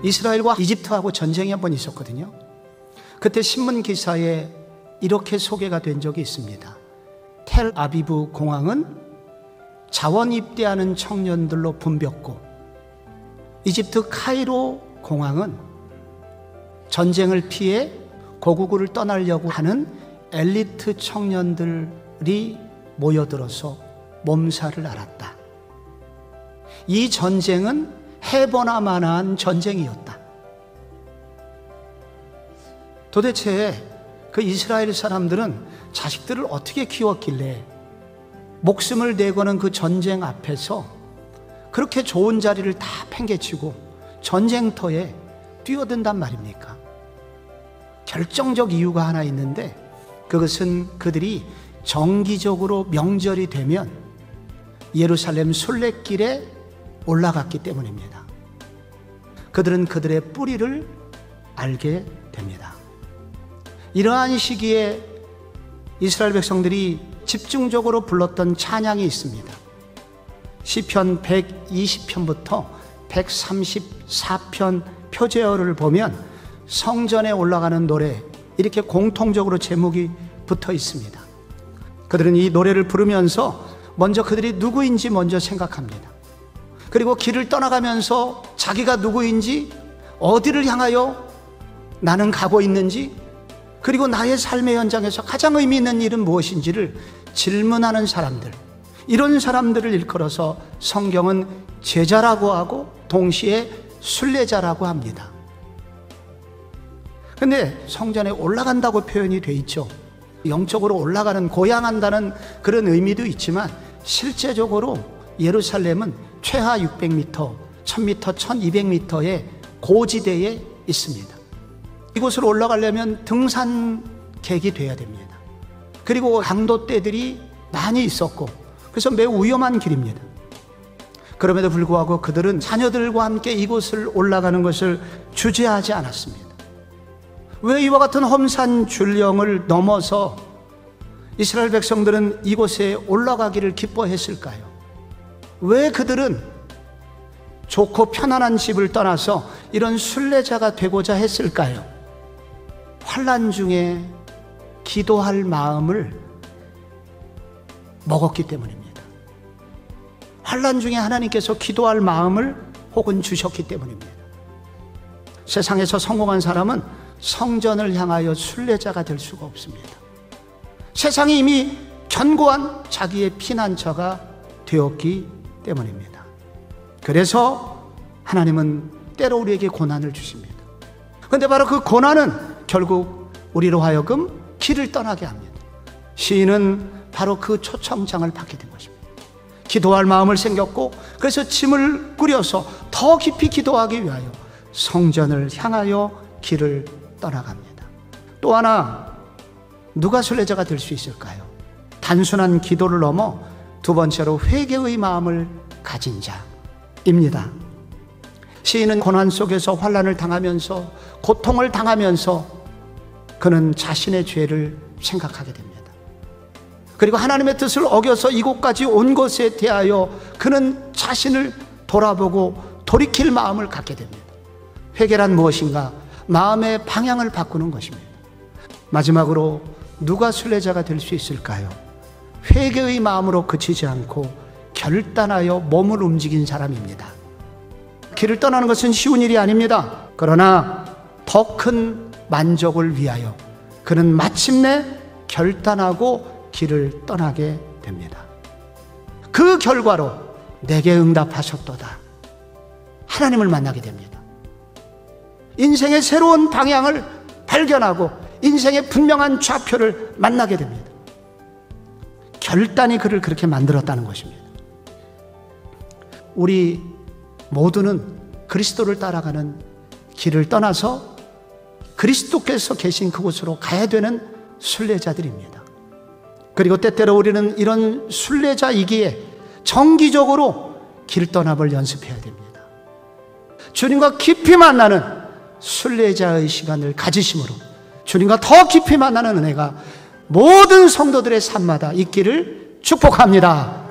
이스라엘과 이집트하고 전쟁이 한 번 있었거든요. 그때 신문 기사에 이렇게 소개가 된 적이 있습니다. 텔아비브 공항은 자원 입대하는 청년들로 붐볐고, 이집트 카이로 공항은 전쟁을 피해 고국을 떠나려고 하는 엘리트 청년들이 모여들어서 몸살을 앓았다. 이 전쟁은 해보나마나한 전쟁이었다. 도대체 그 이스라엘 사람들은 자식들을 어떻게 키웠길래 목숨을 내거는 그 전쟁 앞에서 그렇게 좋은 자리를 다 팽개치고 전쟁터에 뛰어든단 말입니까? 결정적 이유가 하나 있는데, 그것은 그들이 정기적으로 명절이 되면 예루살렘 순례길에 올라갔기 때문입니다. 그들은 그들의 뿌리를 알게 됩니다. 이러한 시기에 이스라엘 백성들이 집중적으로 불렀던 찬양이 있습니다. 시편 120편부터 134편 표제어를 보면 성전에 올라가는 노래, 이렇게 공통적으로 제목이 붙어 있습니다. 그들은 이 노래를 부르면서 먼저 그들이 누구인지 먼저 생각합니다. 그리고 길을 떠나가면서 자기가 누구인지, 어디를 향하여 나는 가고 있는지, 그리고 나의 삶의 현장에서 가장 의미 있는 일은 무엇인지를 질문하는 사람들, 이런 사람들을 일컬어서 성경은 제자라고 하고 동시에 순례자라고 합니다. 근데 성전에 올라간다고 표현이 돼 있죠. 영적으로 올라가는, 고향한다는 그런 의미도 있지만, 실제적으로 예루살렘은 최하 600m, 1000m, 1200m의 고지대에 있습니다. 이곳으로 올라가려면 등산객이 돼야 됩니다. 그리고 강도떼들이 많이 있었고, 그래서 매우 위험한 길입니다. 그럼에도 불구하고 그들은 자녀들과 함께 이곳을 올라가는 것을 주저하지 않았습니다. 왜 이와 같은 험산 줄령을 넘어서 이스라엘 백성들은 이곳에 올라가기를 기뻐했을까요? 왜 그들은 좋고 편안한 집을 떠나서 이런 순례자가 되고자 했을까요? 환난 중에 기도할 마음을 먹었기 때문입니다. 환난 중에 하나님께서 기도할 마음을 혹은 주셨기 때문입니다. 세상에서 성공한 사람은 성전을 향하여 순례자가 될 수가 없습니다. 세상이 이미 견고한 자기의 피난처가 되었기 때문입니다. 그래서 하나님은 때로 우리에게 고난을 주십니다. 그런데 바로 그 고난은 결국 우리로 하여금 길을 떠나게 합니다. 시인은 바로 그 초청장을 받게 된 것입니다. 기도할 마음을 생겼고, 그래서 짐을 꾸려서 더 깊이 기도하기 위하여 성전을 향하여 길을 떠나갑니다. 또 하나, 누가 순례자가 될 수 있을까요? 단순한 기도를 넘어 두 번째로 회개의 마음을 가진 자입니다. 시인은 고난 속에서 환난을 당하면서, 고통을 당하면서 그는 자신의 죄를 생각하게 됩니다. 그리고 하나님의 뜻을 어겨서 이곳까지 온 것에 대하여 그는 자신을 돌아보고 돌이킬 마음을 갖게 됩니다. 회개란 무엇인가? 마음의 방향을 바꾸는 것입니다. 마지막으로 누가 순례자가 될 수 있을까요? 회개의 마음으로 그치지 않고 결단하여 몸을 움직인 사람입니다. 길을 떠나는 것은 쉬운 일이 아닙니다. 그러나 더 큰 만족을 위하여 그는 마침내 결단하고 길을 떠나게 됩니다. 그 결과로 내게 응답하셨도다, 하나님을 만나게 됩니다. 인생의 새로운 방향을 발견하고 인생의 분명한 좌표를 만나게 됩니다. 결단이 그를 그렇게 만들었다는 것입니다. 우리 모두는 그리스도를 따라가는 길을 떠나서 그리스도께서 계신 그곳으로 가야 되는 순례자들입니다. 그리고 때때로 우리는 이런 순례자이기에 정기적으로 길 떠남을 연습해야 됩니다. 주님과 깊이 만나는 순례자의 시간을 가지심으로 주님과 더 깊이 만나는 은혜가 모든 성도들의 삶마다 있기를 축복합니다.